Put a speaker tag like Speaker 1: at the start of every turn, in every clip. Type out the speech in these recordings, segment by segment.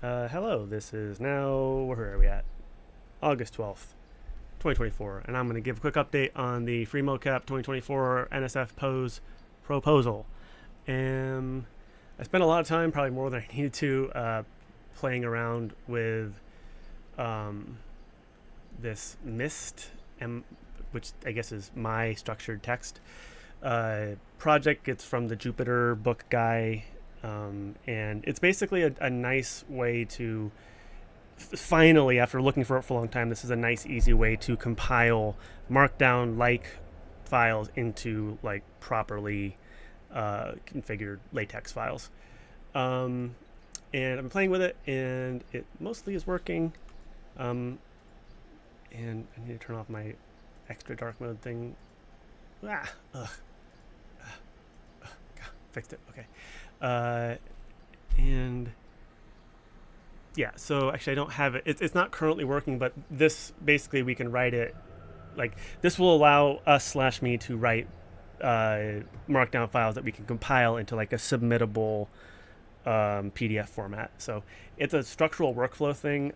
Speaker 1: Hello, this is now, where are we at? August 12th, 2024, and I'm going to give a quick update on the FreeMoCap 2024 NSF POSE Proposal. I spent a lot of time, probably more than I needed to, playing around with um, this MIST, which I guess is my structured text project. It's from the Jupyter book guy, and it's basically a nice way to finally, after looking for it for a long time, this is a nice, easy way to compile markdown like files into like properly configured latex files. Um, and I'm playing with it, and it mostly is working. And I need to turn off my extra dark mode thing. Ah, ugh. Fixed it. Okay. Uh, and yeah, so actually I don't have it. It's not currently working, but this basically we can write it like this will allow us/me to write markdown files that we can compile into like a submittable PDF format. So it's a structural workflow thing,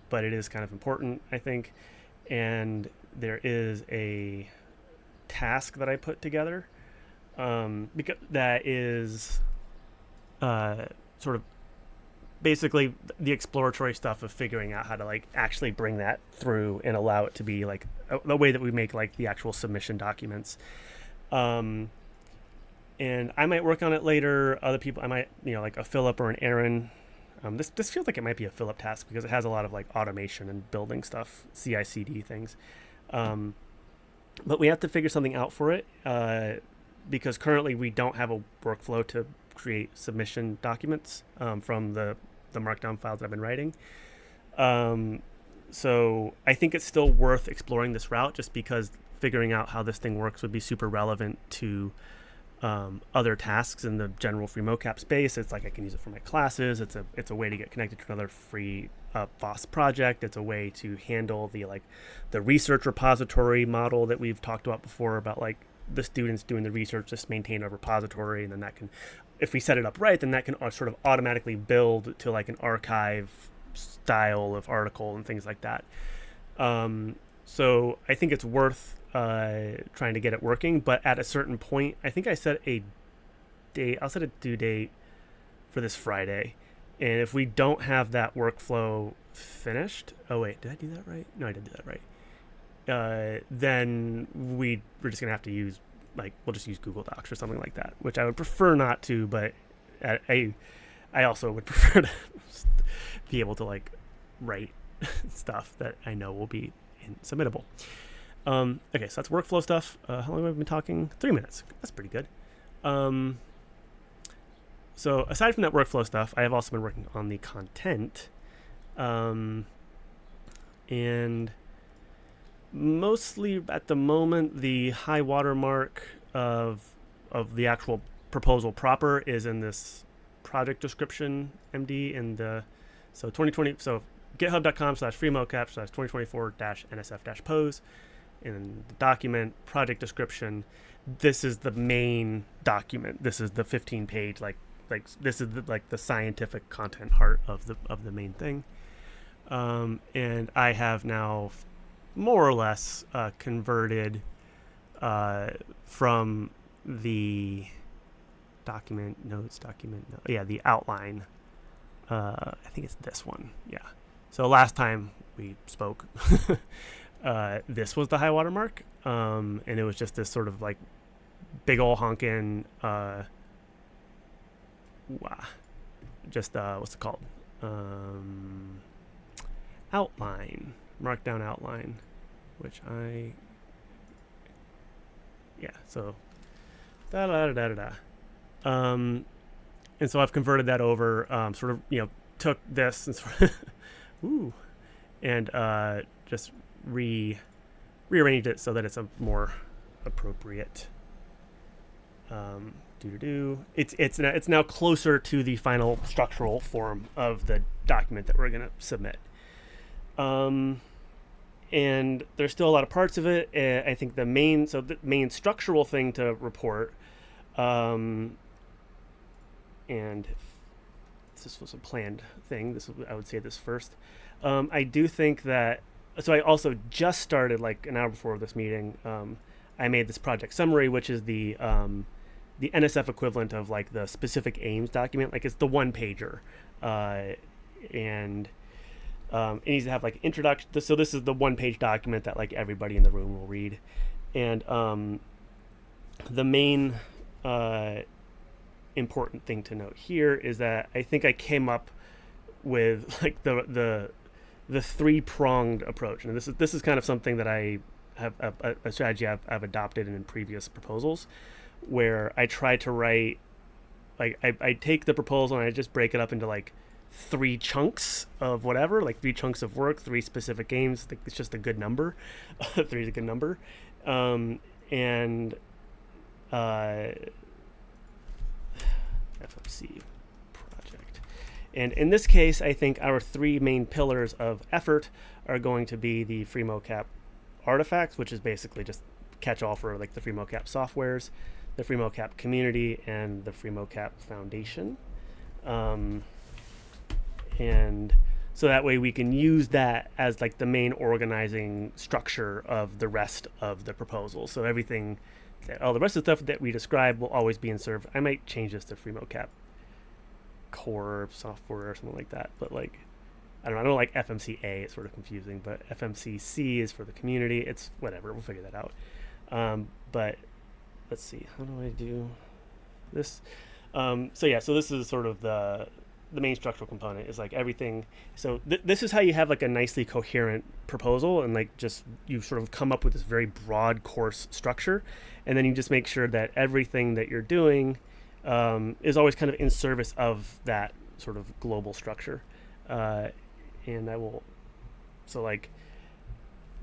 Speaker 1: but it is kind of important, I think. And there is a task that I put together because that is sort of basically the exploratory stuff of figuring out how to like actually bring that through and allow it to be like the way that we make like the actual submission documents. And I might work on it later. Other people, I might, like a Philip or an Aaron. This feels like it might be a Philip task because it has a lot of like automation and building stuff, CI/CD things. But we have to figure something out for it because currently we don't have a workflow to create submission documents from the markdown files that I've been writing. So I think it's still worth exploring this route just because figuring out how this thing works would be super relevant to other tasks in the general FreeMoCap space. It's like I can use it for my classes. It's a way to get connected to another free FOSS project. It's a way to handle the research repository model that we've talked about before about like the students doing the research, just maintain a repository, and then that can, if we set it up right, then that can sort of automatically build to like an archive style of article and things like that. So I think it's worth trying to get it working, but at a certain point, I think I set a date. I'll set a due date for this Friday, and if we don't have that workflow finished, oh wait, did I do that right? No, I did do that right. Then we're just gonna have to use we'll just use Google Docs or something like that, which I would prefer not to, but I also would prefer to be able to like write stuff that I know will be submittable. Okay, so that's workflow stuff. How long have I been talking? 3 minutes. That's pretty good. So aside from that workflow stuff, I have also been working on the content, and mostly at the moment, the high watermark of the actual proposal proper is in this project description MD in the 2020 github.com/freemocap/2024-nsf-pose in the document project description. This is the main document. This is the 15-page this is the scientific content heart of the main thing. And I have now more or less converted from the the outline. I think it's this one. Yeah. So last time we spoke, this was the high water mark, and it was just this sort of like big ol' honkin', what's it called? Outline, markdown outline, which so and so I've converted that over, took this and sort of and just rearranged it so that it's a more appropriate. It's now closer to the final structural form of the document that we're going to submit. And there's still a lot of parts of it. I think the main structural thing to report, and this was a planned thing. I would say this first. I do think that. So I also just started like an hour before this meeting. I made this project summary, which is the NSF equivalent of like the specific aims document. Like it's the one pager, and it needs to have like introduction. So this is the one page document that like everybody in the room will read, and the main important thing to note here is that I think I came up with like the three-pronged approach, and this is kind of something that I have a strategy I've adopted in previous proposals, where I try to write like I take the proposal and I just break it up into like three chunks of whatever, like three chunks of work, three specific games. Like it's just a good number. Three is a good number, and FMC project. And in this case, I think our three main pillars of effort are going to be the FreeMoCap artifacts, which is basically just catch-all for like the FreeMoCap softwares, the FreeMoCap community, and the FreeMoCap Foundation. And so that way we can use that as like the main organizing structure of the rest of the proposal. So everything, all the rest of the stuff that we describe will always be in serve. I might change this to FreeMoCap core software or something like that, but like I don't like FMCA, it's sort of confusing, but FMCC is for the community. It's whatever, we'll figure that out. But let's see, how do I do this? So this is sort of the main structural component is like everything. So this is how you have like a nicely coherent proposal, and like just you sort of come up with this very broad course structure, and then you just make sure that everything that you're doing is always kind of in service of that sort of global structure. And I will, so like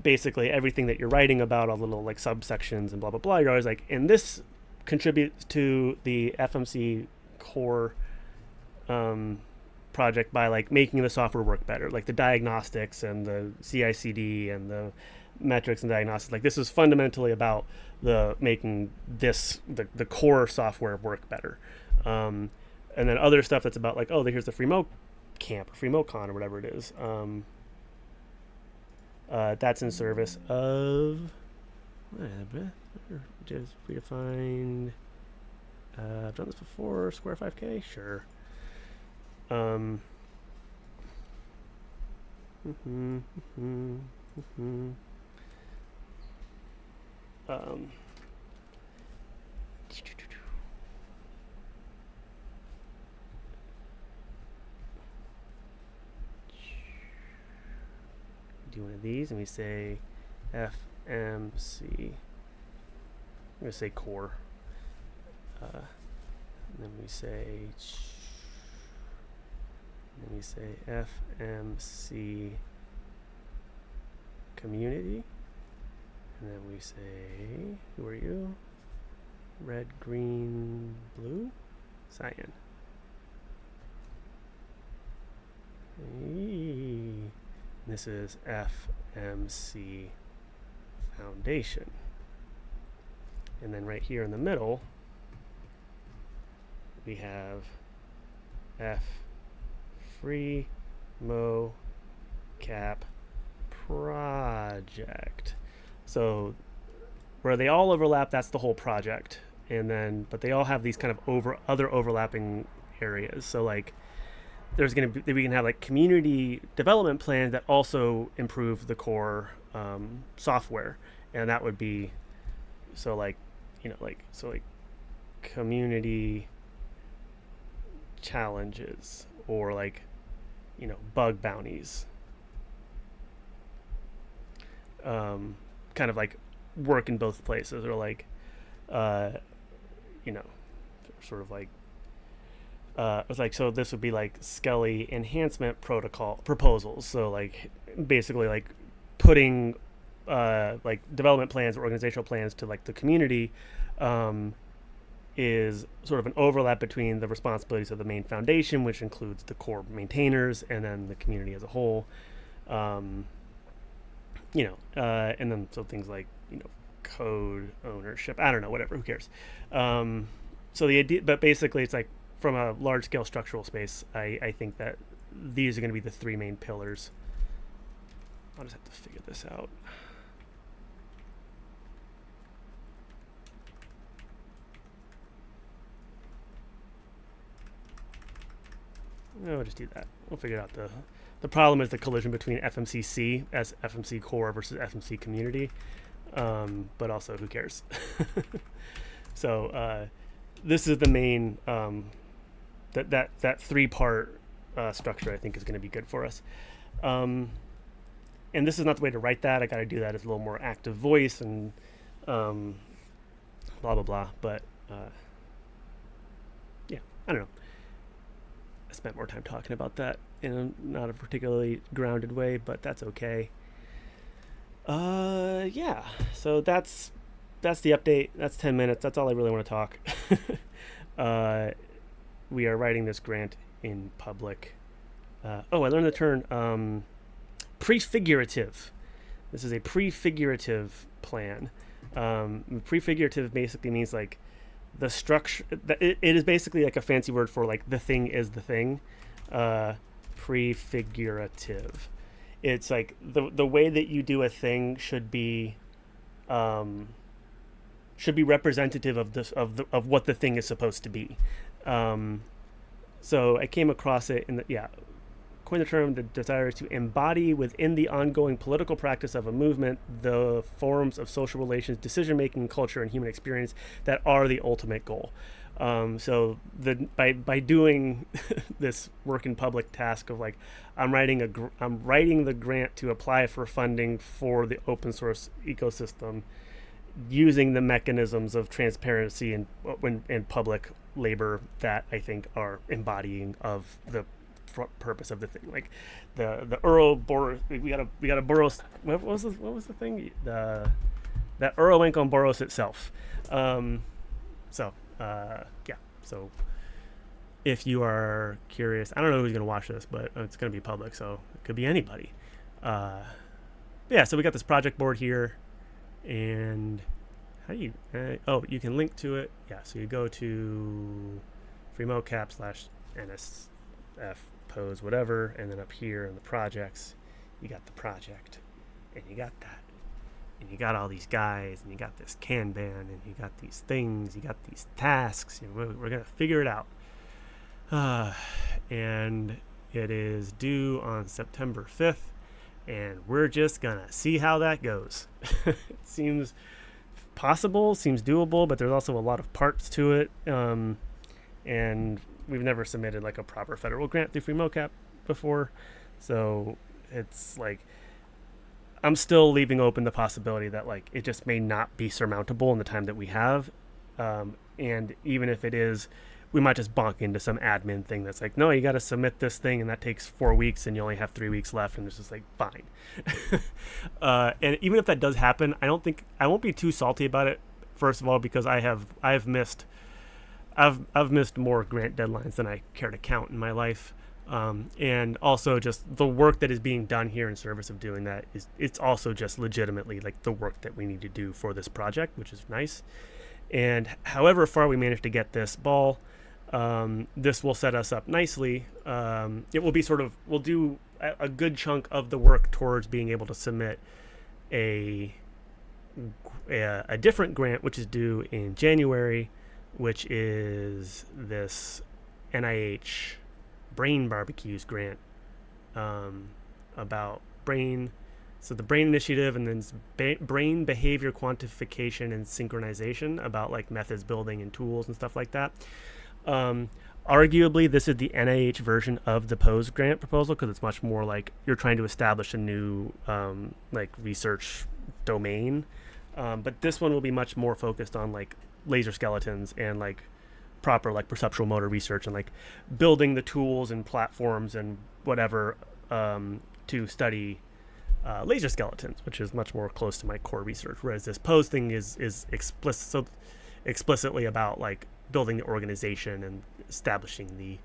Speaker 1: basically everything that you're writing about, all the little like subsections and blah blah blah, you're always like, and this contributes to the FMC core project by like making the software work better, like the diagnostics and the CI/CD and the metrics and diagnostics. Like this is fundamentally about the making this the core software work better, and then other stuff that's about like, oh, here's the FreeMoCap or FreeMoCon or whatever it is. That's in service of just predefined. I've done this before. Square 5K, sure. Do one of these, and we say FMC. I'm gonna say core. And then we say FMC community, and then we say, who are you? Red, green, blue, cyan. This is FMC Foundation. And then right here in the middle, we have FreeMoCap project. So where they all overlap, that's the whole project. And then, but they all have these kind of other overlapping areas. So like there's going to be, we can have like community development plans that also improve the core software. And that would be, so like, community challenges, or like, bug bounties, kind of like work in both places, or like, sort of like, it's like, so this would be like Skelly enhancement protocol proposals. So like basically like putting like development plans or organizational plans to like the community is sort of an overlap between the responsibilities of the main foundation, which includes the core maintainers, and then the community as a whole. And then so things like, code ownership, I don't know, whatever, who cares? So the idea, but basically it's like from a large scale structural space, I think that these are going to be the three main pillars. I'll just have to figure this out. No, we'll just do that. We'll figure out the problem is the collision between FMCC as FMC core versus FMC community, but also who cares? So this is the main that three-part structure I think is going to be good for us. And this is not the way to write that. I got to do that as a little more active voice and blah blah blah. But yeah, I don't know. I spent more time talking about that in not a particularly grounded way, but that's okay. Yeah. So that's the update. That's 10 minutes. That's all I really want to talk. We are writing this grant in public. I learned the term prefigurative. This is a prefigurative plan. Prefigurative basically means like the structure. It is basically like a fancy word for like the thing is the thing. Prefigurative. It's like the way that you do a thing should be representative of this of what the thing is supposed to be. So I came across it in coined the term. The desire is to embody within the ongoing political practice of a movement the forms of social relations, decision making, culture, and human experience that are the ultimate goal. So by doing this work in public task of like I'm writing the grant to apply for funding for the open source ecosystem, using the mechanisms of transparency and public labor that I think are embodying of the purpose of the thing. Like the Ouroboros, we got a Boros. What was the thing? That Ouroboros on Boros itself. So if you are curious, I don't know who's going to watch this, but it's going to be public, so it could be anybody. So we got this project board here, and how do you? You can link to it. Yeah, so you go to FreeMoCap /NSF POSE whatever, and then up here in the projects, you got the project, and you got that. And you got all these guys, and you got this Kanban, and you got these things, you got these tasks. We're going to figure it out. And it is due on September 5th, and we're just going to see how that goes. It seems possible, seems doable, but there's also a lot of parts to it. And we've never submitted like a proper federal grant through FreeMoCap before. So it's like, I'm still leaving open the possibility that like it just may not be surmountable in the time that we have. And even if it is, we might just bonk into some admin thing that's like, no, you got to submit this thing, and that takes 4 weeks, and you only have 3 weeks left, and it's just like, fine. And even if that does happen, I won't be too salty about it. First of all, because I've missed more grant deadlines than I care to count in my life. And also just the work that is being done here in service of doing that it's also just legitimately like the work that we need to do for this project, which is nice. And however far we manage to get this ball, this will set us up nicely. It will be we'll do a good chunk of the work towards being able to submit a different grant, which is due in January, which is this NIH Brain Barbecues grant about brain. So the brain initiative, and then brain behavior quantification and synchronization about like methods building and tools and stuff like that. Arguably, this is the NIH version of the POSE grant proposal because it's much more like you're trying to establish a new like research domain. But this one will be much more focused on like laser skeletons and like proper like perceptual motor research and like building the tools and platforms and whatever to study laser skeletons, which is much more close to my core research. Whereas this POSE thing is explicitly about like building the organization and establishing the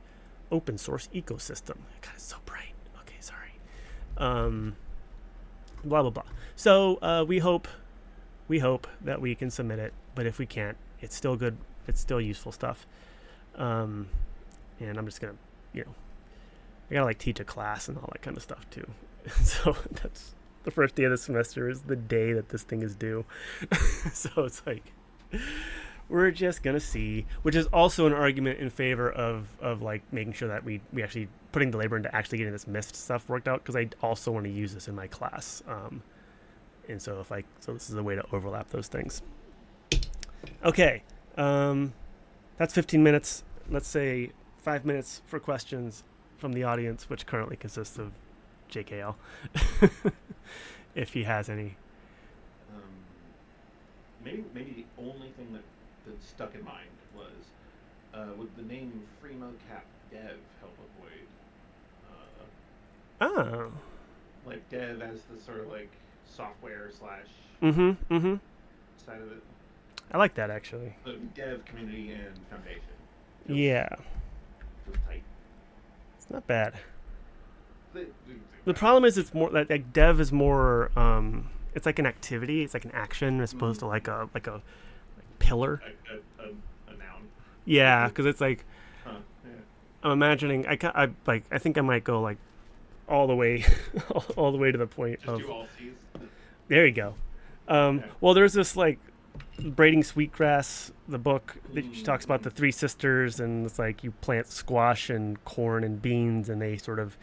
Speaker 1: open source ecosystem. God, it's so bright. Okay, sorry. Blah blah blah. So we hope that we can submit it, but if we can't, it's still good. It's still useful stuff. and I'm just gonna, I gotta like teach a class and all that kind of stuff too. So that's the first day of the semester is the day that this thing is due. So it's like we're just gonna see, which is also an argument in favor of like making sure that we actually putting the labor into actually getting this MIST stuff worked out, because I also want to use this in my class. And so so this is a way to overlap those things. Okay, that's 15 minutes. Let's say 5 minutes for questions from the audience, which currently consists of JKL, if he has any.
Speaker 2: Maybe the only thing that stuck in mind was, would the name FreeMoCap Dev help avoid? Like dev as the sort of like software slash side of it.
Speaker 1: I like that actually.
Speaker 2: So dev, community, and foundation.
Speaker 1: Yeah.
Speaker 2: Feels tight.
Speaker 1: It's not bad. The problem is it's more like dev is more it's like an activity, it's like an action as opposed to like a pillar.
Speaker 2: A noun.
Speaker 1: Yeah, because it's like
Speaker 2: yeah.
Speaker 1: I'm imagining I think I might go like all the way all the way to the point
Speaker 2: Just
Speaker 1: of
Speaker 2: do all C's.
Speaker 1: There you go. Well, there's this like Braiding Sweetgrass, the book that she talks about the three sisters, and it's like you plant squash and corn and beans, and they sort of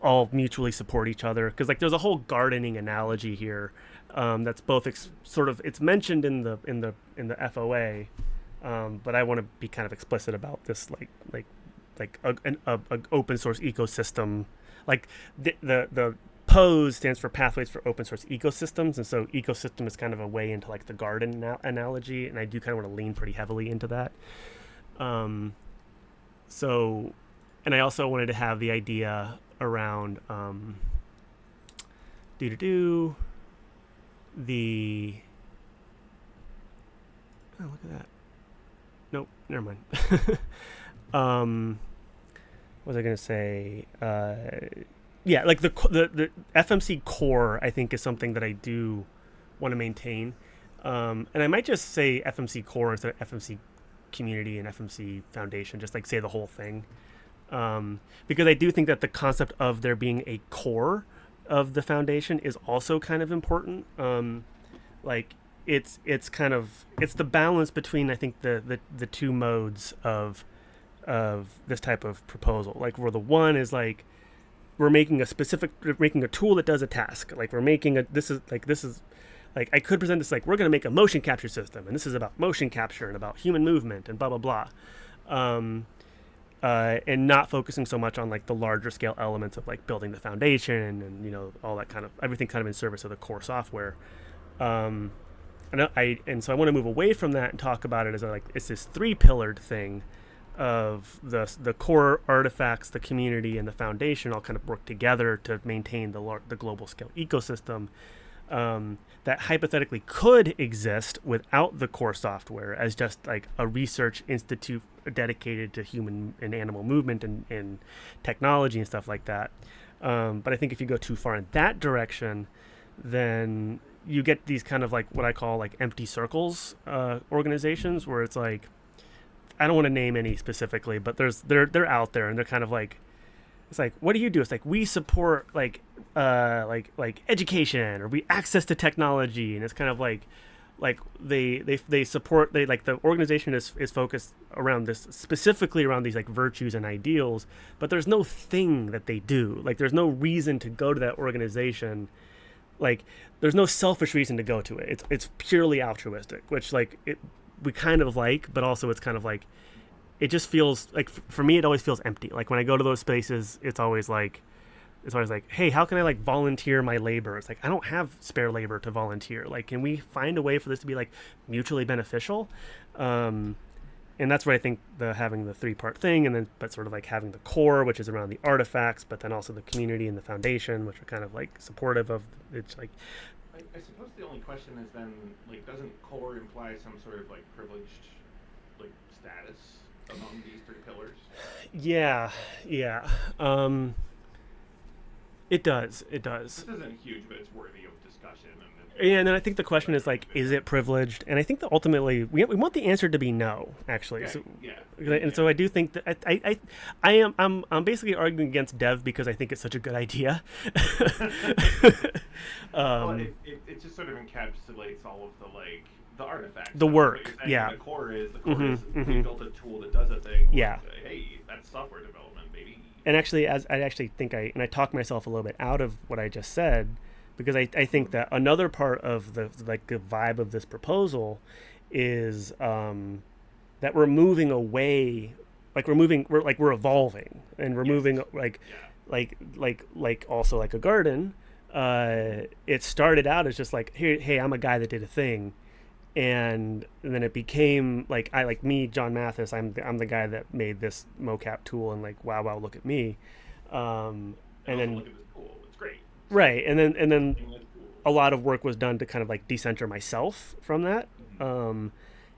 Speaker 1: all mutually support each other. Because like there's a whole gardening analogy here that's both it's mentioned in the FOA, but I want to be kind of explicit about this like an open source ecosystem. Like the POSE stands for Pathways for Open Source Ecosystems, and so ecosystem is kind of a way into like the garden analogy, and I do kind of want to lean pretty heavily into that. So, and I also wanted to have the idea around the oh, look at that. Nope, never mind. What was I gonna say? Yeah, like the FMC core, I think, is something that I do want to maintain, and I might just say FMC core instead of FMC community and FMC foundation, just like say the whole thing, because I do think that the concept of there being a core of the foundation is also kind of important. Like it's the balance between, I think, the two modes of this type of proposal, like where the one is like we're making a tool that does a task. Like this is like I could present this like we're going to make a motion capture system, and this is about motion capture and about human movement and blah blah blah, and not focusing so much on like the larger scale elements of like building the foundation and all that kind of everything kind of in service of the core software. And so I want to move away from that and talk about it as like it's this three-pillared thing of the core artifacts, the community, and the foundation all kind of work together to maintain the global scale ecosystem that hypothetically could exist without the core software as just like a research institute dedicated to human and animal movement and technology and stuff like that. But I think if you go too far in that direction, then you get these kind of like what I call like empty circles organizations, where it's like, I don't want to name any specifically, but they're out there, and they're kind of like, it's like, what do you do? It's like we support like education, or we access to technology, and it's kind of like they support like the organization is focused around this, specifically around these like virtues and ideals, but there's no thing that they do. Like there's no reason to go to that organization. Like there's no selfish reason to go to it. It's purely altruistic, which like we kind of like, but also it's kind of like, it just feels like, for me, it always feels empty. Like when I go to those spaces, it's always like, hey, how can I like volunteer my labor? It's like, I don't have spare labor to volunteer. Like, can we find a way for this to be like mutually beneficial? And that's where I think having the three-part thing, but sort of like having the core, which is around the artifacts, but then also the community and the foundation, which are kind of like supportive of, it's like,
Speaker 2: I suppose the only question is then, like, doesn't core imply some sort of like privileged like status among these three pillars?
Speaker 1: Yeah. It does.
Speaker 2: This isn't huge, but it's worthy of discussion. discussion.
Speaker 1: Yeah, and then I think the question is like, is it privileged? And I think that ultimately we want the answer to be no, actually.
Speaker 2: Yeah,
Speaker 1: So,
Speaker 2: yeah.
Speaker 1: and so I do think that I'm basically arguing against dev because I think it's such a good idea.
Speaker 2: Well, it just sort of encapsulates all of the like the artifacts.
Speaker 1: The
Speaker 2: What
Speaker 1: work,
Speaker 2: you're saying
Speaker 1: yeah.
Speaker 2: the core is
Speaker 1: Mhm,
Speaker 2: we
Speaker 1: mhm.
Speaker 2: built a tool that does a thing.
Speaker 1: Yeah.
Speaker 2: Like, hey, that's software development, baby.
Speaker 1: And actually, as I actually think I talked myself a little bit out of what I just said, because I think that another part of the like the vibe of this proposal is that we're moving away, like we're evolving, and we're
Speaker 2: Yes.
Speaker 1: moving
Speaker 2: Yeah.
Speaker 1: like also like a garden. It started out as just like, hey, I'm a guy that did a thing, and then it became like me, John Mathis. I'm the guy that made this mocap tool, and like wow, look at me. And
Speaker 2: Also
Speaker 1: then
Speaker 2: look at this tool. It's great.
Speaker 1: right, and then
Speaker 2: Thing that's cool.
Speaker 1: a lot of work was done to kind of like decenter myself from that.
Speaker 2: Mhm.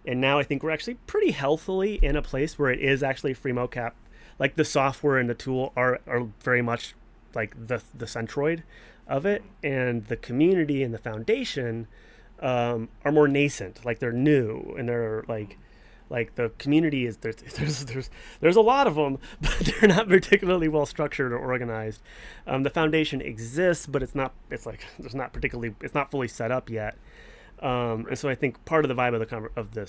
Speaker 1: And now I think we're actually pretty healthily in a place where it is actually free mocap. Like the software and the tool are very much like the centroid of it, and the community and the foundation are more nascent. Like they're new, and they're like the community is there's a lot of them, but they're not particularly well structured or organized. The foundation exists, but it's not fully set up yet. And so I think part of the vibe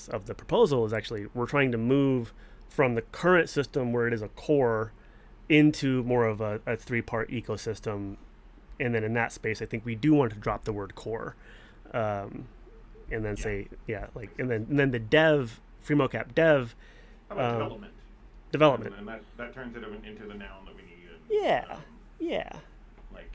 Speaker 1: of the proposal is actually we're trying to move from the current system where it is a core into more of a 3-part ecosystem, and then in that space I think we do want to drop the word core, and then say and then the dev FreeMoCap dev
Speaker 2: How about development?
Speaker 1: development.
Speaker 2: And that turns it into the noun that we need.
Speaker 1: Yeah,
Speaker 2: Um,
Speaker 1: yeah.
Speaker 2: like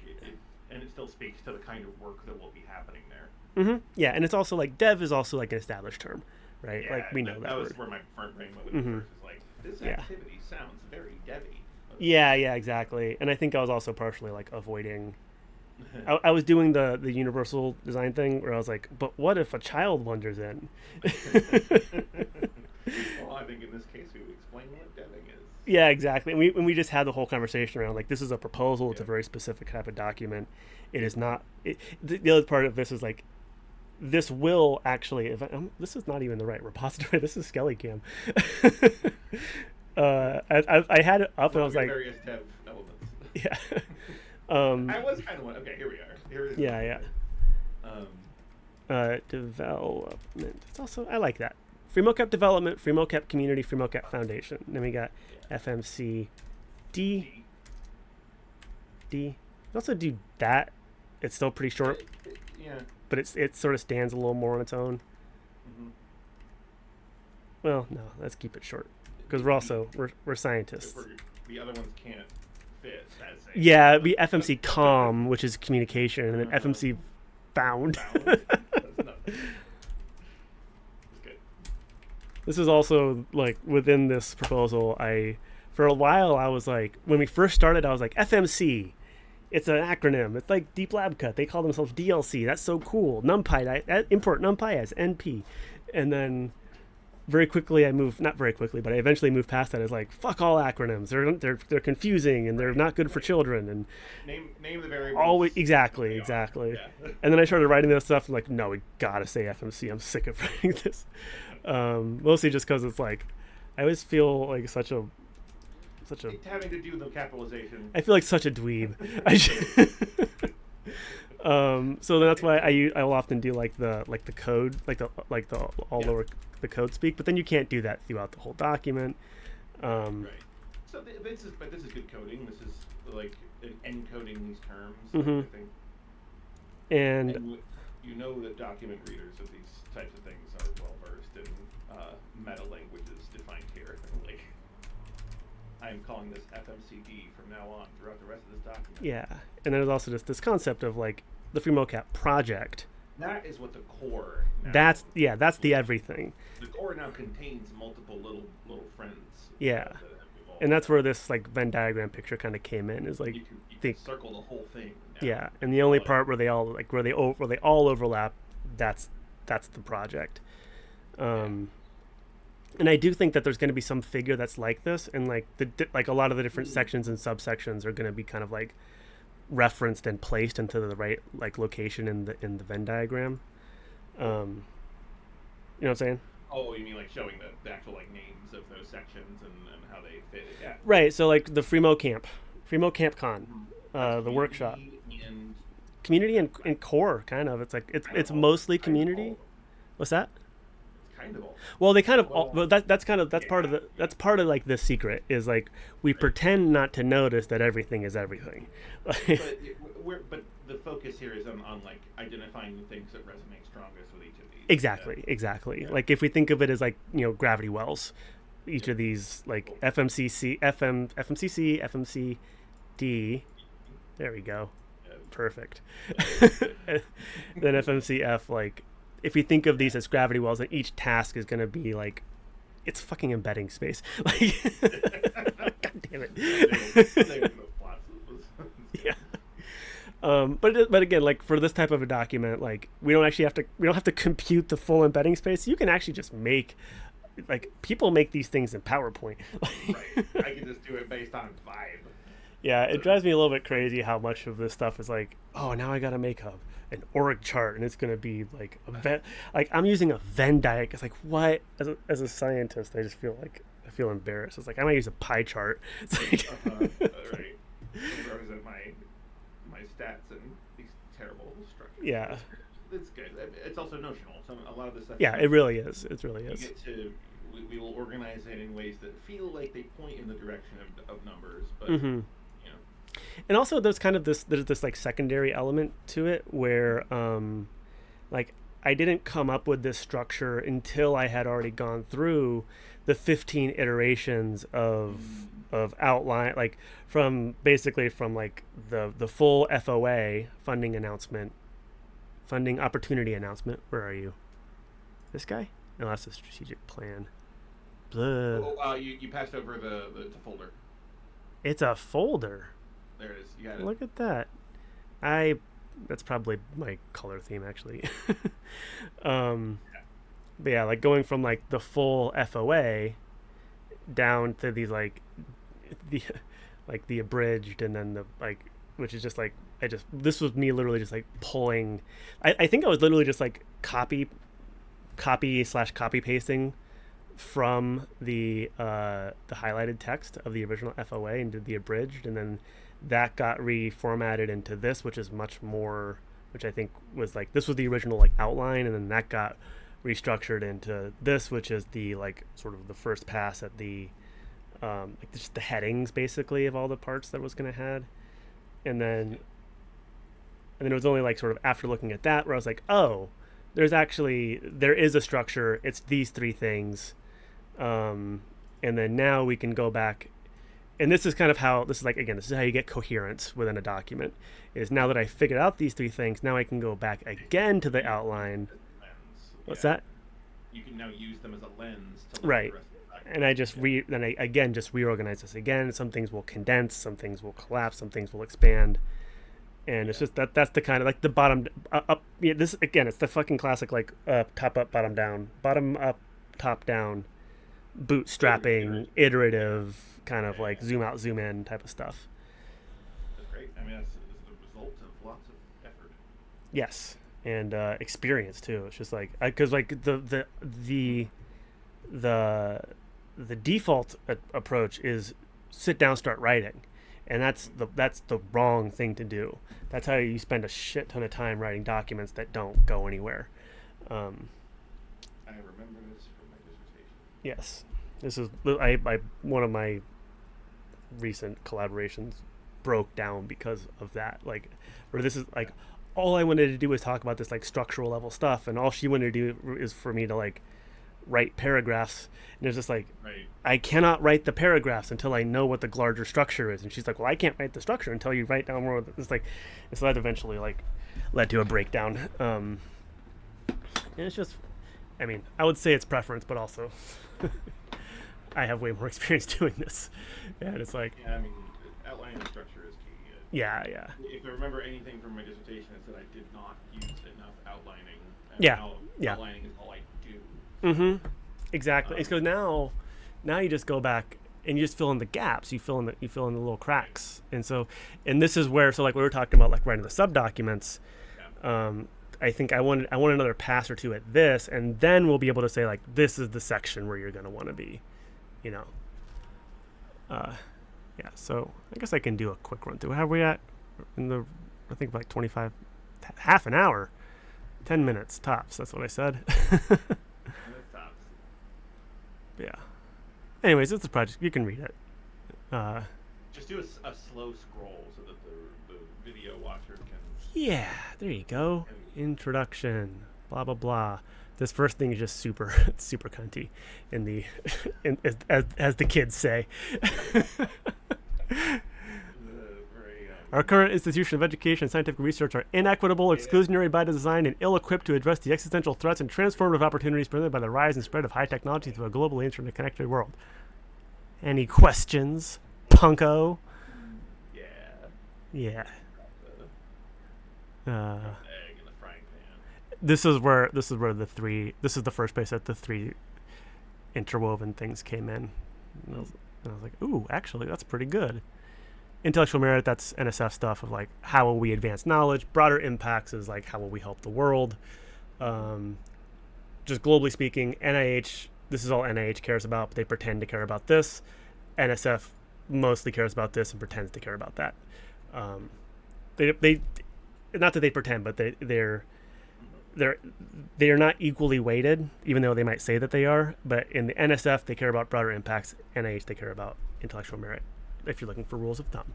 Speaker 2: and it still speaks to the kind of work that will be happening there.
Speaker 1: Yeah, and it's also like dev is also like an established term, right?
Speaker 2: Yeah,
Speaker 1: like we know that
Speaker 2: was
Speaker 1: word.
Speaker 2: where my front brain went
Speaker 1: Mhm.
Speaker 2: first. Is like this
Speaker 1: Yeah.
Speaker 2: activity sounds very devy.
Speaker 1: Yeah, exactly. And I think I was also partially like avoiding. I was doing the universal design thing where I was like, but what if a child wanders in?
Speaker 2: Well, I think in this case we would explain what deving is.
Speaker 1: Yeah, exactly. And we just had the whole conversation around like this is a proposal. It's a
Speaker 2: Yeah.
Speaker 1: very specific type of document. It is not. The other part of this is like this will actually. This is not even the right repository. This is SkellyCam. I had it up and I was like,
Speaker 2: various dev elements.
Speaker 1: yeah.
Speaker 2: I was kind of okay. Here we are. Here is
Speaker 1: Yeah.
Speaker 2: Um,
Speaker 1: Development. It's also I like that. FreeMoCap development, FreeMoCap community, FreeMoCap foundation. Then we got FMC D. We also do that. It's still pretty short,
Speaker 2: yeah.
Speaker 1: but it sort of stands a little more on its own.
Speaker 2: Mm-hmm.
Speaker 1: Well, no, let's keep it short because we're scientists.
Speaker 2: The other ones can't fit. As a
Speaker 1: Yeah, it'd be FMC com, which is communication, and then FMC found.
Speaker 2: That's nothing. It's good.
Speaker 1: This is also like within this proposal. For a while I was like, when we first started, I was like FMC. It's an acronym. It's like Deep Lab Cut. They call themselves DLC. That's so cool. NumPy. Import NumPy as NP, and then very quickly not very quickly, but I eventually moved past that. As like fuck all acronyms. They're confusing and they're not good for children. And
Speaker 2: Name the variables.
Speaker 1: always exactly.
Speaker 2: Yeah.
Speaker 1: And then I started writing this stuff. I'm like, no, we gotta say FMC. I'm sick of writing this. Mostly just because it's like I always feel like such a.
Speaker 2: It's having to do with the capitalization.
Speaker 1: I feel like such a dweeb. So that's why I will often do like the code, lower the code speak, but then you can't do that throughout the whole document.
Speaker 2: Right. So this is good coding. This is like encoding these terms.
Speaker 1: Mhm.
Speaker 2: I think.
Speaker 1: And
Speaker 2: You know that document readers of these types of things are well versed in meta languages defined here. Like, I'm calling this FMCD from now on throughout the rest of this document.
Speaker 1: yeah, and there's also just this concept of like the FreeMoCap project.
Speaker 2: That is what the core. Now
Speaker 1: That's the everything.
Speaker 2: The core now contains multiple little friends.
Speaker 1: Yeah.
Speaker 2: That have evolved.
Speaker 1: And that's where this like Venn diagram picture kind of came in. Is like
Speaker 2: you can
Speaker 1: think
Speaker 2: circle the whole thing. Now.
Speaker 1: yeah, and the only part where they all overlap, that's the project. And I do think that there's going to be some figure that's like this, and like a lot of the different sections and subsections are going to be kind of like referenced and placed into the right like location in the Venn diagram. You know what I'm saying?
Speaker 2: Oh, you mean like showing the actual like names of those sections and how they fit? Yeah.
Speaker 1: Right. So like the FreeMoCap Con,
Speaker 2: Mhm. That's
Speaker 1: the workshop,
Speaker 2: community and
Speaker 1: community and core kind of. It's like
Speaker 2: kind
Speaker 1: it's
Speaker 2: of all
Speaker 1: mostly
Speaker 2: kind of all
Speaker 1: community.
Speaker 2: of them.
Speaker 1: What's that?
Speaker 2: It's kind of all of them.
Speaker 1: Well, they kind of all,
Speaker 2: Well,
Speaker 1: well that's kind of
Speaker 2: yeah, yeah,
Speaker 1: that's part of like the secret is like we
Speaker 2: right.
Speaker 1: pretend not to notice that everything is everything.
Speaker 2: But the focus here is on like identifying the things that resonate strongest with each of these.
Speaker 1: Exactly.
Speaker 2: Yeah.
Speaker 1: Like if we think of it as like gravity wells, each
Speaker 2: Yep.
Speaker 1: of these like
Speaker 2: Cool.
Speaker 1: FMCC, FMCD. There we go.
Speaker 2: Yeah.
Speaker 1: Perfect.
Speaker 2: That's good.
Speaker 1: Then FMCF, like if we think of
Speaker 2: Yeah.
Speaker 1: these as gravity wells, then each task is going to be like it's fucking embedding space. Like, God damn
Speaker 2: Someday
Speaker 1: it.
Speaker 2: we'll go plots.
Speaker 1: Yeah. But again, like for this type of a document, like we don't have to compute the full embedding space. You can actually just make like people make these things in PowerPoint.
Speaker 2: Right. I can just do it based on vibe.
Speaker 1: Yeah, it
Speaker 2: So,
Speaker 1: drives me a little bit crazy how much of this stuff is like, oh, now I got to make an org chart and it's going to be like like I'm using a Venn diagram. It's like what as a scientist, I just feel like I feel embarrassed. It's like I might use a pie chart. It's like
Speaker 2: right. Represent my stats and these terrible structures.
Speaker 1: yeah.
Speaker 2: It's good. It's also notional. A lot of this stuff.
Speaker 1: Yeah, it really is. It really
Speaker 2: You
Speaker 1: is.
Speaker 2: get to. We will organize it in ways that feel like they point in the direction of numbers, but
Speaker 1: Mhm.
Speaker 2: you know.
Speaker 1: And also there's this like secondary element to it where like I didn't come up with this structure until I had already gone through the 15 iterations of outline, like from basically from like the full FOA funding opportunity announcement. Where are you? This guy? No, that's a strategic plan. Blah.
Speaker 2: Oh, you passed over the folder.
Speaker 1: It's a folder.
Speaker 2: There it is. You got it.
Speaker 1: Look at that. I that's probably my color theme actually. um, but yeah, like going from like the full FOA down to these like the like the abridged and then the like which is just like this was me literally just like pulling. I think I was literally just like copy / copy pasting from the highlighted text of the original FOA and did the abridged, and then that got reformatted into this, which is much more, which I think was like this was the original like outline, and then that got restructured into this, which is the like sort of the first pass at the like just the headings basically of all the parts that was going to had, and then it was only like sort of after looking at that where I was like, oh, there is a structure. It's these three things. And then now we can go back, and this is kind of how this is how you get coherence within a document. Is now that I figured out these three things, now I can go back again to the outline.
Speaker 2: Lens.
Speaker 1: What's
Speaker 2: Yeah.
Speaker 1: that?
Speaker 2: You can now use them as a lens to look at
Speaker 1: Right.
Speaker 2: the rest of the document.
Speaker 1: And I just then I again just reorganize this again. Some things will condense, some things will collapse, some things will expand. And it's just that's the kind of like the bottom up. Yeah, this again, it's the fucking classic like top up, bottom up, top down, bootstrapping, iterative kind of like zoom out, zoom in type of stuff.
Speaker 2: That's great. I mean, that's the result of lots of effort.
Speaker 1: Yes, and experience too. It's just like because like the default approach is sit down, start writing, and that's the wrong thing to do. That's how you spend a shit ton of time writing documents that don't go anywhere.
Speaker 2: I remember this from my dissertation.
Speaker 1: Yes, this is I one of my recent collaborations broke down because of that. Like, where this is like all I wanted to do was talk about this like structural level stuff, and all she wanted to do is for me to like write paragraphs. And it was just like
Speaker 2: Right.
Speaker 1: I cannot write the paragraphs until I know what the larger structure is. And she's like, well, I can't write the structure until you write down more. It's like, so that eventually like led to a breakdown. And it's just, I mean, I would say it's preference, but also I have way more experience doing this. And it's like,
Speaker 2: Yeah, I mean, outlining the structure is key.
Speaker 1: yeah.
Speaker 2: If I remember anything from my dissertation, it's that I did not use enough outlining. And
Speaker 1: Yeah,
Speaker 2: now
Speaker 1: yeah.
Speaker 2: Outlining is all I do.
Speaker 1: Mm-hmm. Exactly. It's because now you just go back and you just fill in the gaps. You fill in the little cracks. And this is where, so like we were talking about, like writing the subdocuments. I think I want another pass or two at this, and then we'll be able to say like, this is the section where you're going to want to be, you know. Yeah. So I guess I can do a quick run through. How are we at in the? I think like 25, half an hour, 10 minutes tops. That's what I said. Yeah. Anyways, it's a project. You can read it.
Speaker 2: Just do a slow scroll so that the video watcher can.
Speaker 1: Yeah, there you go. Introduction. Blah blah blah. This first thing is just super cunty, as the kids say. Our current institution of education and scientific research are inequitable, exclusionary by design, and ill-equipped to address the existential threats and transformative opportunities presented by the rise and spread of high technology through a globally interconnected world. Any questions, punko? Yeah.
Speaker 2: Egg in the frying pan.
Speaker 1: This is the first place that the three interwoven things came in. And I was like, ooh, actually, that's pretty good. Intellectual merit, that's NSF stuff of like, how will we advance knowledge? Broader impacts is like, how will we help the world? Just globally speaking, NIH, this is all NIH cares about, but they pretend to care about this. NSF mostly cares about this and pretends to care about that. They not that they pretend, but they're not equally weighted, even though they might say that they are. But in the NSF, they care about broader impacts. NIH, they care about intellectual merit, if you're looking for rules of thumb.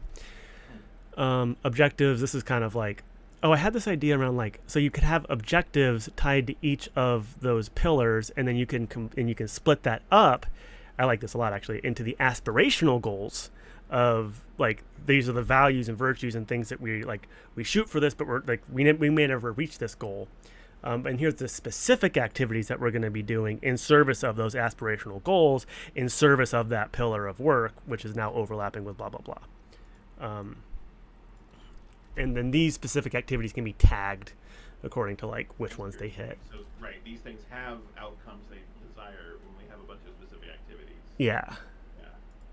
Speaker 1: Objectives, this is kind of like, I had this idea around like, so you could have objectives tied to each of those pillars, and then you can split that up. I like this a lot, actually, into the aspirational goals of like, these are the values and virtues and things that we shoot for this, but we're like, we may never reach this goal. And here's the specific activities that we're going to be doing in service of those aspirational goals, in service of that pillar of work, which is now overlapping with blah, blah, blah. And then these specific activities can be tagged according to like which ones they hit.
Speaker 2: So, right, these things have outcomes they desire when we have a bunch of specific activities.
Speaker 1: Yeah.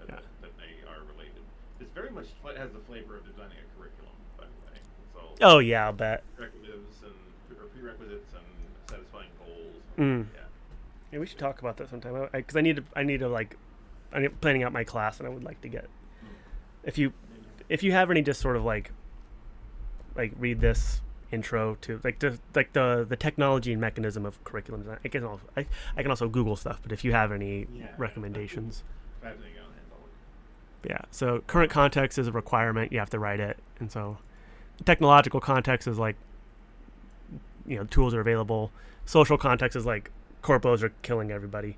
Speaker 2: That they are related. It's very much has the flavor of designing a curriculum, by the way. It's all
Speaker 1: yeah, I'll bet.
Speaker 2: Prerequisites and satisfying goals.
Speaker 1: Yeah, we should talk about that sometime. Because I need to like, I'm planning out my class, and I would like to get, if you have any just sort of like read this intro to the technology and mechanism of curriculum design. I can also Google stuff, but if you have any recommendations. Yeah, so current context is a requirement. You have to write it. And so technological context is like, tools are available. Social context is like, corpos are killing everybody.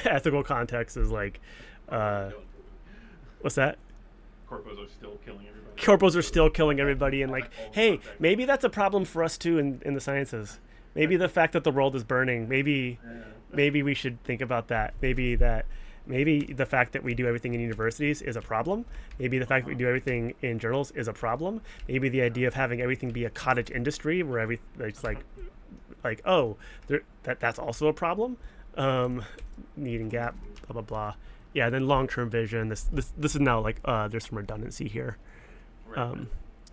Speaker 1: Ethical context is like, what's that?
Speaker 2: Corpos are still killing everybody.
Speaker 1: Corpos are still killing everybody, and like, hey, maybe that's a problem for us too in the sciences. Maybe the fact that the world is burning, maybe we should think about that. Maybe the fact that we do everything in universities is a problem. Maybe the fact that we do everything in journals is a problem. Maybe the idea of having everything be a cottage industry where it's that's also a problem. Needing gap, blah blah blah. Yeah, then long-term vision. This is now like there's some redundancy here.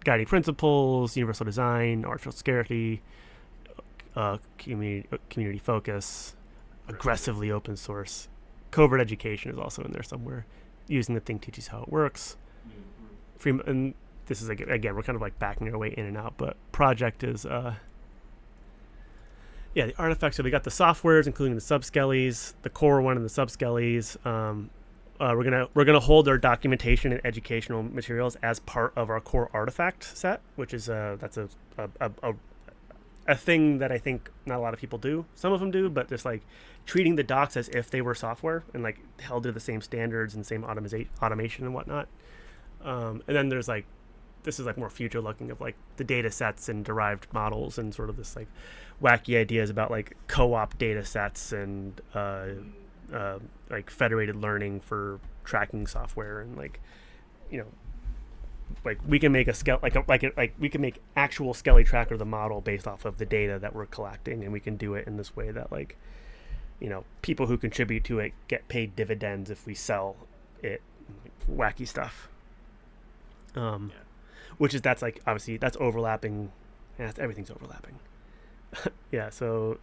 Speaker 1: Guiding principles, universal design, artificial scarcity, community focus, aggressively open source. Covert education is also in there somewhere. Using the thing teaches how it works. And this is again, we're kind of like backing our way in and out, but project is the artifacts. So we got the softwares, including the subskellies, the core one and the subskellies. We're gonna hold our documentation and educational materials as part of our core artifact set, which is that's a thing that I think not a lot of people do. Some of them do, but just like treating the docs as if they were software and like held to the same standards and same automation and whatnot. And then there's like, this is like more future looking of like the data sets and derived models and sort of this like wacky ideas about like co-op data sets and like federated learning for tracking software and like, like we can make we can make actual Skelly tracker the model based off of the data that we're collecting, and we can do it in this way that like, people who contribute to it get paid dividends if we sell it, wacky stuff.
Speaker 2: Yeah.
Speaker 1: Which is, that's like, obviously that's overlapping. Yeah, everything's overlapping. Yeah, so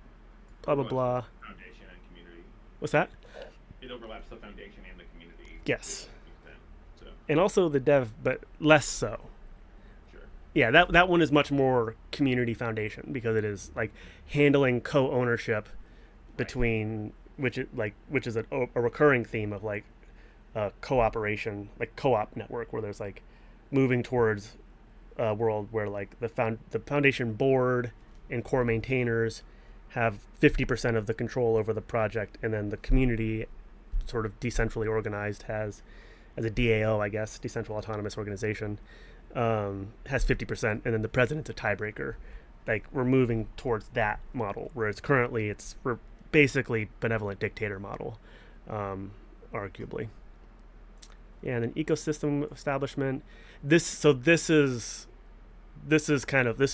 Speaker 1: blah blah blah.
Speaker 2: Foundation and community.
Speaker 1: What's that?
Speaker 2: It overlaps the foundation and the community.
Speaker 1: Yes.
Speaker 2: So
Speaker 1: And also the dev, but less so.
Speaker 2: sure.
Speaker 1: Yeah, that one is much more community foundation, because it is like handling co-ownership between, which is a recurring theme of like cooperation, like co-op network, where there's like moving towards a world where like the foundation board and core maintainers have 50% of the control over the project, and then the community, sort of decentrally organized, has, as a DAO, I guess, decentral autonomous organization, has 50%, and then the president's a tiebreaker. Like, we're moving towards that model, whereas currently we're basically benevolent dictator model, arguably. Yeah, and then ecosystem establishment. This is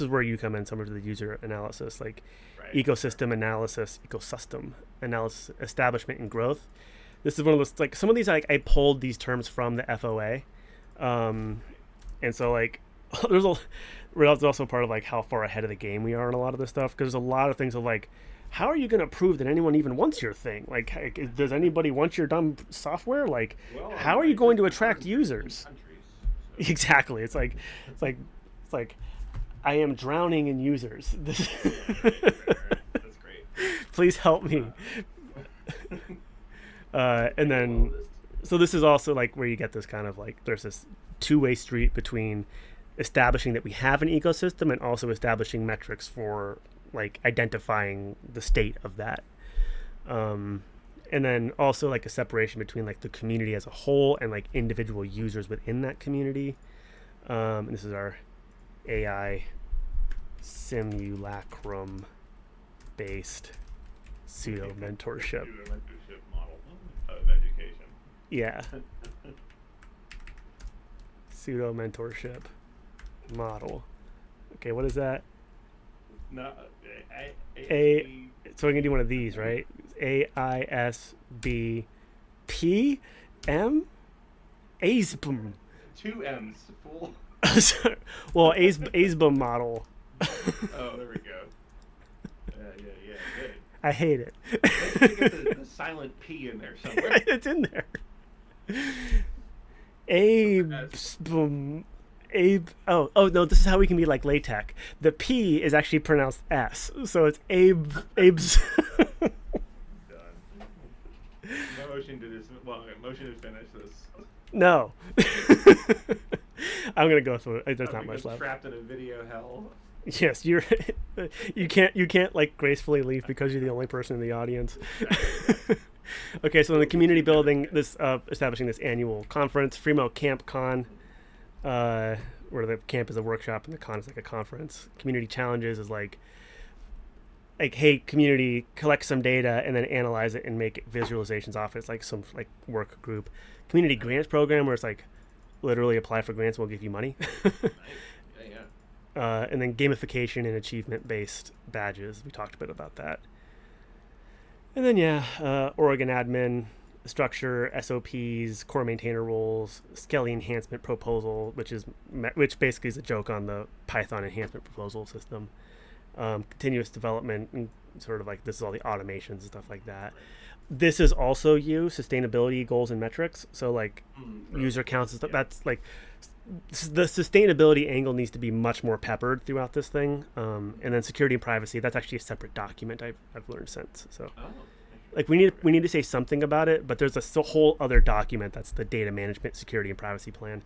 Speaker 1: where you come in, some of the user analysis, like ecosystem analysis, establishment and growth. This is one of those, like, some of these, like, I pulled these terms from the FOA, and so like there's also part of like how far ahead of the game we are in a lot of this stuff, because there's a lot of things of like, how are you going to prove that anyone even wants your thing? Like, does anybody want your dumb software? Like, how are you going to attract users? Exactly. It's like I am drowning in users.
Speaker 2: That's great.
Speaker 1: Please help me. And then, so this is also like where you get this kind of like, there's this two-way street between establishing that we have an ecosystem and also establishing metrics for like identifying the state of that. And then also like a separation between like the community as a whole and like individual users within that community. And this is our AI simulacrum based pseudo mentorship.
Speaker 2: Mentorship model of education.
Speaker 1: Yeah. Pseudo mentorship model. Okay, what is that?
Speaker 2: No,
Speaker 1: So we're gonna do one of these, right? AISBPM ASBM.
Speaker 2: 2 M's, fool.
Speaker 1: Well, ASBM model.
Speaker 2: Oh, there we go. Yeah, good.
Speaker 1: I hate it.
Speaker 2: Let's get the silent P in there somewhere.
Speaker 1: It's in there. ASBM. Oh no, this is how we can be like LaTeX. The P is actually pronounced S, so it's Abes.
Speaker 2: Done. Motion to finish this.
Speaker 1: No. I'm gonna go through it. There's not much left.
Speaker 2: Trapped in a video hell.
Speaker 1: Yes, you can't like gracefully leave because you're the only person in the audience. Okay, so in the community building, this establishing this annual conference, FreeMoCap Con, where the camp is a workshop and the con is like a conference. Community challenges is like, hey, community, collect some data and then analyze it and make visualizations off it. It's like some like work group. Community grants program, where it's like literally apply for grants, we'll give you money.
Speaker 2: Yeah.
Speaker 1: And then gamification and achievement based badges. We talked a bit about that. And then Oregon admin structure, SOPs, core maintainer roles, scaling enhancement proposal, which basically is a joke on the Python enhancement proposal system. Continuous development, and sort of like this is all the automations and stuff like that. This is also sustainability goals and metrics. So like user counts and stuff. Yeah. That's like the sustainability angle needs to be much more peppered throughout this thing. And then security and privacy. That's actually a separate document I've learned since. So like we need to say something about it, but there's a whole other document that's the data management, security and privacy plan.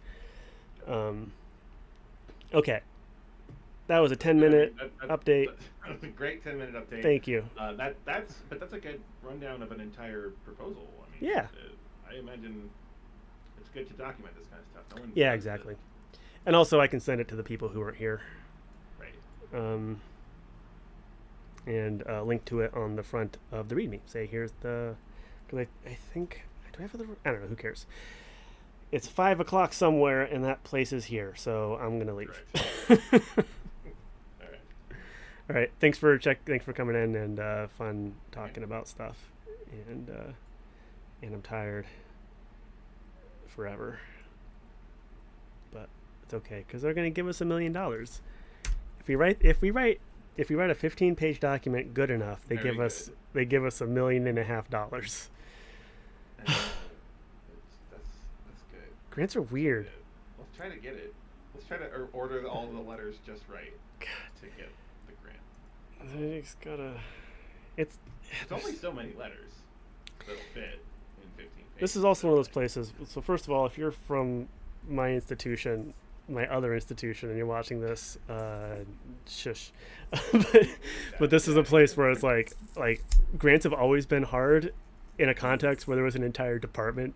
Speaker 1: Okay. That was a 10-minute update.
Speaker 2: That was a great 10-minute update.
Speaker 1: Thank you.
Speaker 2: That's a good rundown of an entire proposal. I mean,
Speaker 1: yeah.
Speaker 2: I imagine it's good to document this kind of stuff.
Speaker 1: Yeah, exactly. And also, I can send it to the people who aren't here.
Speaker 2: Right.
Speaker 1: And link to it on the front of the README. Say, here's the. Because I think. Do I have the? I don't know. Who cares? It's 5 o'clock somewhere, and that place is here. So I'm gonna leave.
Speaker 2: Right.
Speaker 1: All right. Thanks for coming in, and fun talking about stuff. And I'm tired. forever. But it's okay because they're going to give us $1 million. If we write a 15-page document good enough, they give us $1.5 million.
Speaker 2: That's good.
Speaker 1: Grants are weird.
Speaker 2: Good. Let's try to get it. Let's try to order all the letters just right to get the grant.
Speaker 1: I just gotta.
Speaker 2: It's only so many letters that'll fit in 15 pages.
Speaker 1: This is also one of those places. So first of all, if you're from my institution, my other institution, and you're watching this, shush. but this is a place where it's like grants have always been hard in a context where there was an entire department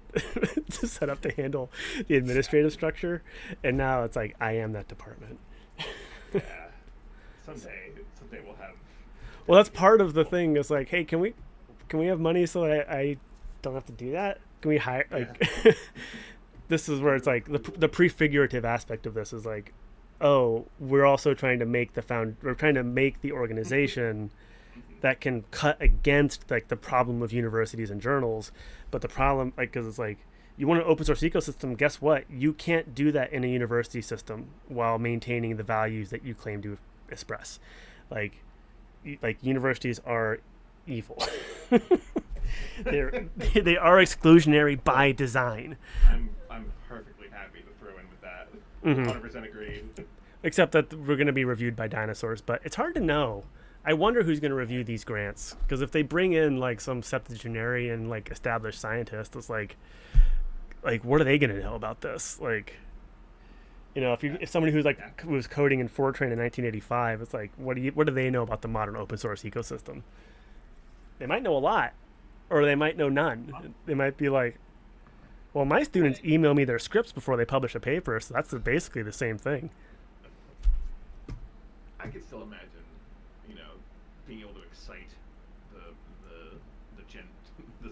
Speaker 1: to set up to handle the administrative structure, and now it's like I am that department.
Speaker 2: Yeah. Someday we'll have.
Speaker 1: Well, that's part of the thing. Is like, hey, can we have money so that I don't have to do that? Can we hire like? This is where it's like the prefigurative aspect of this is like, oh, we're also trying to make the organization that can cut against like the problem of universities and journals, but the problem like because it's like you want an open source ecosystem. Guess what? You can't do that in a university system while maintaining the values that you claim to express. Like universities are evil. They are exclusionary by design.
Speaker 2: I'm perfectly happy to throw in with that. 100% agreed.
Speaker 1: Except that we're going to be reviewed by dinosaurs, but it's hard to know. I wonder who's going to review these grants, because if they bring in like some septuagenarian like established scientist, it's like what are they going to know about this? Like, you know, if somebody who was coding in Fortran in 1985, it's like what do they know about the modern open source ecosystem? They might know a lot, or they might know none. They might be like, well, my students email me their scripts before they publish a paper, so that's basically the same thing.
Speaker 2: I could still imagine, being able to excite the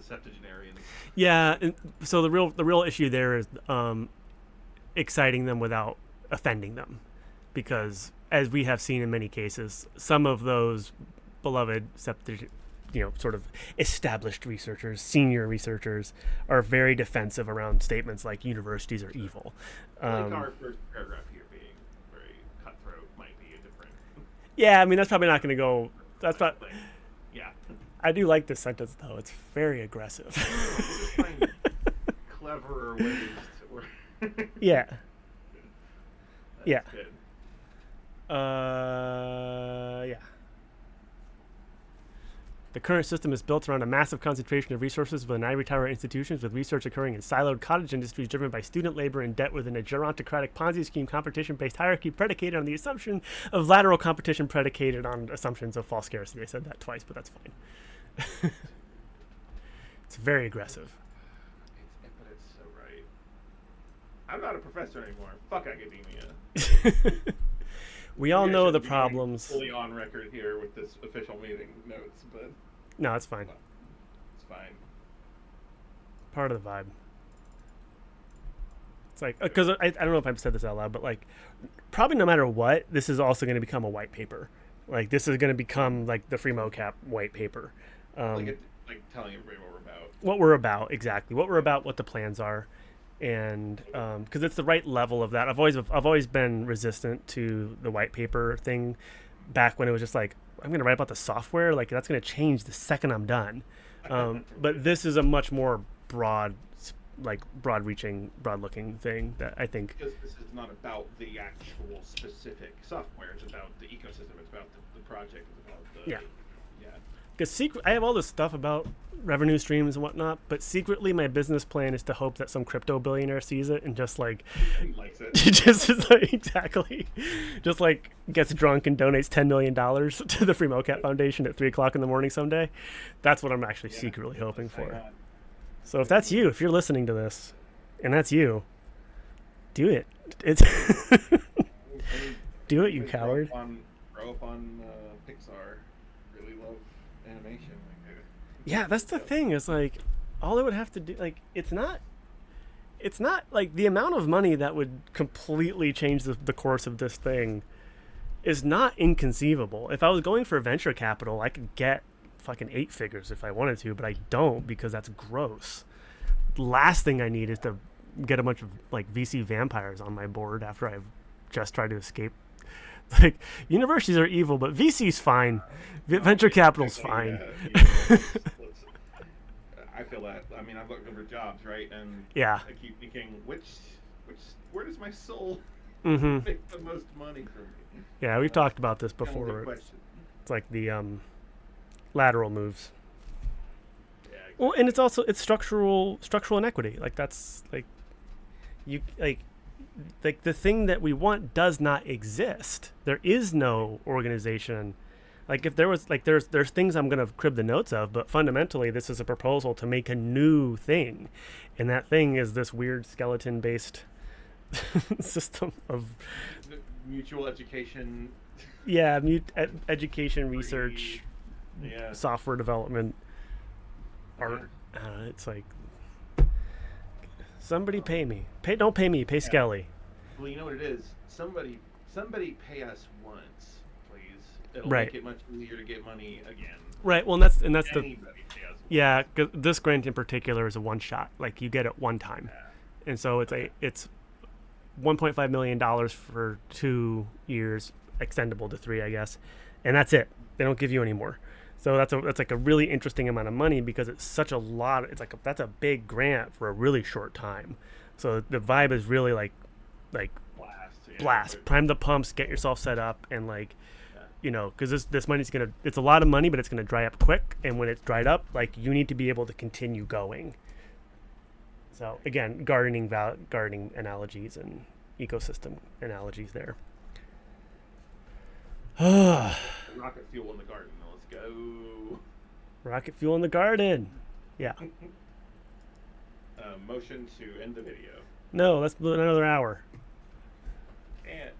Speaker 2: septuagenarians.
Speaker 1: Yeah, and so the real issue there is exciting them without offending them, because as we have seen in many cases, some of those beloved sort of established researchers, senior researchers, are very defensive around statements like universities are evil.
Speaker 2: Like our first paragraph here being very cutthroat might be a different.
Speaker 1: Yeah, I mean that's probably not going to go. That's not.
Speaker 2: Yeah.
Speaker 1: I do like this sentence though. It's very aggressive.
Speaker 2: Just find cleverer ways to.
Speaker 1: Yeah. Yeah.
Speaker 2: Good.
Speaker 1: Yeah. The current system is built around a massive concentration of resources within ivory tower institutions, with research occurring in siloed cottage industries driven by student labor and debt within a gerontocratic Ponzi scheme competition-based hierarchy predicated on the assumption of lateral competition predicated on assumptions of false scarcity. I said that twice, but that's fine. It's very aggressive.
Speaker 2: But it's so right. I'm not a professor anymore. Fuck academia.
Speaker 1: We all know the problems.
Speaker 2: Fully on record here with this official meeting notes, but
Speaker 1: no, it's fine.
Speaker 2: It's fine.
Speaker 1: Part of the vibe. It's like because I don't know if I've said this out loud, but like probably no matter what, this is also going to become a white paper. Like this is going to become like the FreeMoCap white paper.
Speaker 2: Like telling everybody what we're about.
Speaker 1: What we're about, exactly. What we're about, what the plans are. And because it's the right level of that. I've always been resistant to the white paper thing back when it was just like, I'm going to write about the software. Like that's going to change the second I'm done. But this is a much more broad-reaching, broad-looking thing that I think.
Speaker 2: Because this is not about the actual specific software. It's about the ecosystem. It's about the project. It's about the...
Speaker 1: Yeah. Because I have all this stuff about revenue streams and whatnot, but secretly my business plan is to hope that some crypto billionaire sees it and just like
Speaker 2: he likes it.
Speaker 1: just like, exactly, just like gets drunk and donates $10 million to the FreeMoCap Foundation at 3:00 in the morning someday. That's what I'm actually secretly hoping for. So if that's you, if you're listening to this, and that's you, do it. It's do it, you coward.
Speaker 2: Grow up on Pixar. Really love animation.
Speaker 1: Yeah, that's the thing. It's like all it would have to do, like it's not like the amount of money that would completely change the course of this thing is not inconceivable. If I was going for venture capital, I could get fucking 8 figures if I wanted to, but I don't because that's gross. The last thing I need is to get a bunch of like VC vampires on my board after I've just tried to escape. Like universities are evil, but VC's fine. Venture capital's fine.
Speaker 2: I feel that. I mean, I'm looking for jobs, right? And
Speaker 1: Yeah.
Speaker 2: I keep thinking, where does my soul
Speaker 1: Mm-hmm.
Speaker 2: make the most money for me?
Speaker 1: Yeah, we've talked about this
Speaker 2: Kind of a
Speaker 1: before.
Speaker 2: good question.
Speaker 1: It's like the lateral moves.
Speaker 2: Yeah.
Speaker 1: Well, and it's structural inequity. Like that's like you like the thing that we want does not exist. There is no organization. Like if there was like there's things I'm gonna crib the notes of, but fundamentally this is a proposal to make a new thing, and that thing is this weird skeleton based system of
Speaker 2: Mutual education.
Speaker 1: yeah education research
Speaker 2: Yeah.
Speaker 1: software development art.
Speaker 2: Yeah.
Speaker 1: It's like somebody pay me. Don't pay me. Pay
Speaker 2: Yeah.
Speaker 1: Skelly.
Speaker 2: Well, you know what it is. Somebody pay us once, please. It'll
Speaker 1: Right.
Speaker 2: make it much easier to get money again.
Speaker 1: Right. Well, that's the
Speaker 2: Anybody pay us once.
Speaker 1: yeah. 'Cause this grant in particular is a one shot. Like you get it one time,
Speaker 2: Yeah.
Speaker 1: and so it's $1.5 million for 2 years, extendable to 3, I guess, and that's it. They don't give you any more. So that's like a really interesting amount of money because it's such a lot. It's like that's a big grant for a really short time. So the vibe is really like
Speaker 2: Blast. Yeah.
Speaker 1: blast, prime the pumps, get yourself set up, and like
Speaker 2: Yeah.
Speaker 1: you know, because this money's it's a lot of money, but it's gonna dry up quick, and when it's dried up, like you need to be able to continue going. So again, gardening analogies and ecosystem analogies there.
Speaker 2: Rocket fuel in the garden. Let's go.
Speaker 1: Rocket fuel in the garden. Yeah.
Speaker 2: Motion to end the video.
Speaker 1: No, let's do another hour.
Speaker 2: And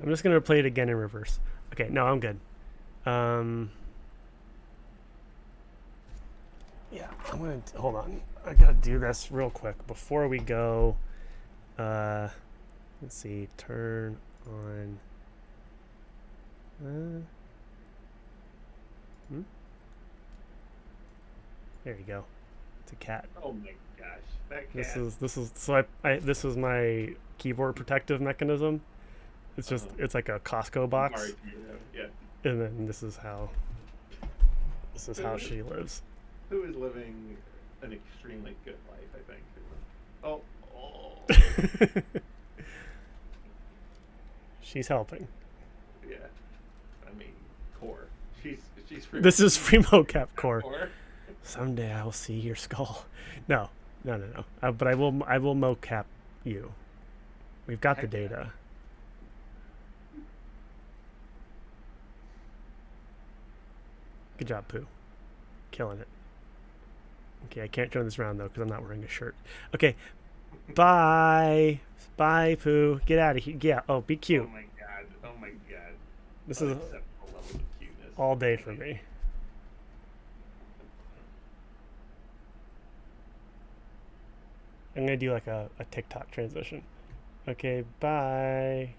Speaker 1: I'm just gonna play it again in reverse. Okay, no, I'm good. Yeah, I'm gonna hold on. I gotta do this real quick before we go. Let's see. Turn on. There you go. It's a cat.
Speaker 2: oh my gosh, that cat.
Speaker 1: This is my keyboard protective mechanism. It's just it's like a Costco box,
Speaker 2: Sorry, yeah.
Speaker 1: and then this is how she lives.
Speaker 2: Who is living an extremely good life? I think. Oh.
Speaker 1: She's helping.
Speaker 2: Yeah. I mean, core. She's.
Speaker 1: This is FreeMoCap Core. Someday I will see your skull. No. But I will mocap you. We've got the data. Good job, Pooh. Killing it. Okay, I can't turn this around though because I'm not wearing a shirt. Okay, bye, Pooh. Get out of here. Yeah. Oh, be cute.
Speaker 2: Oh my god.
Speaker 1: This is
Speaker 2: Unacceptable levels of cuteness.
Speaker 1: all day for me. I'm gonna do like a TikTok transition. Okay, bye.